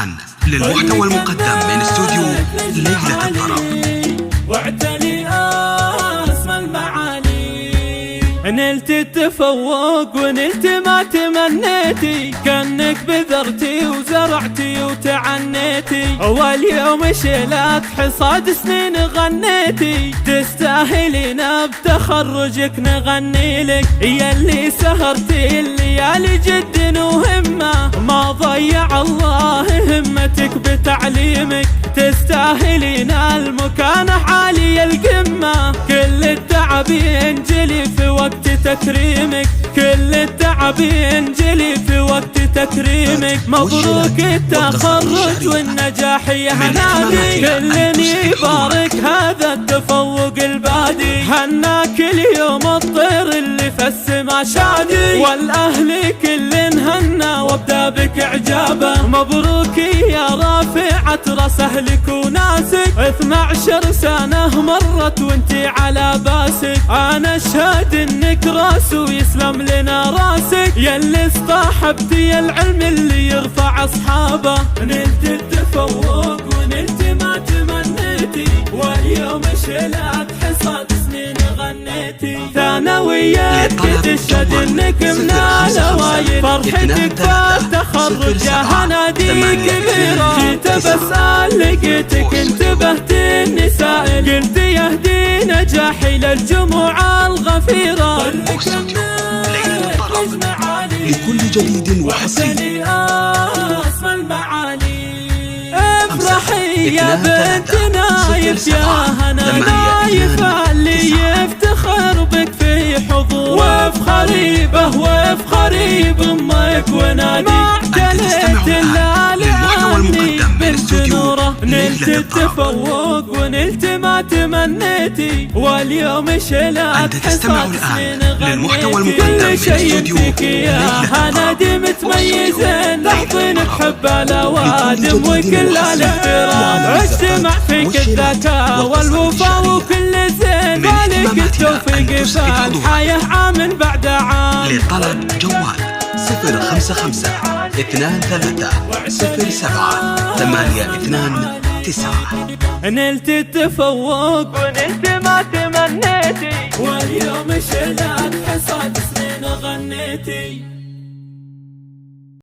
حقا للمحتوى المقدم من استوديو ليلة الطرب. واعتلي اسمى المعالي، نلت التفوق ونلت ما تمنيتي، كأنك بذرتي وزرعتي وتعنيتي، واليوم شلت حصاد سنين غنيتي، تستاهلين بتخرجك نغني لك، ياللي سهرتي الليالي جد وهمة، ما ضيع الله همتك بتعليمك، تستاهلين المكانة عالي القمة، كل التعب ينجلي في وقت تكريمك، كل التعب ينجلي في وقت تكريمك، مبروك التخرج والنجاح يا هنادي، كل يبارك هذا التفوق البادي، هناك اليوم الطير اللي في السما شادي، والاهل كل هنا وابدا بك اعجابا، مبروك يا رافعة راس اهلك وناسك، 12 سنة مرت وانتي على باسك، انا اشهد انك راس ويسلم لنا راسك، ياللي اصطحبتي العلم اللي يرفع اصحابه، نلت التفوق ونلت ما تمنيتي، واليوم شلت حصاد سنين غنيتي، ثانوياتك تشهد انك من الاوائل، فرحتك بالتخرج يا هنادي كبيرة، جيت بسأل لقيتك انتبهت اني سائل، قلت يهدي نجاحي للجموع الغفيرة، لكل جديد وحصري اسمى المعالي، افرحي يا بنت نايف يا هنا نايف اللي يفتخر بك في حضور، وافخري به وافخري بامك ونادي، ما اعتليت الا لاني بنت نوره، نلت التفوق ونلت ما تمنيتي، واليوم شلت حصاد سنين غنيتي، كل شيء فيك يا هنادي متميزين، لاحظين بحب الاوادم وكل الاحترام، اجتمع فيك الذكاء والوفاء وكل زين، مالك التوفيق في الحياة عام بعد عام، لطلب جوال 055 23 07 829. نلت التفوق ونلت ما تمنيتي، واليوم شلت حصاد سنين غنيتي.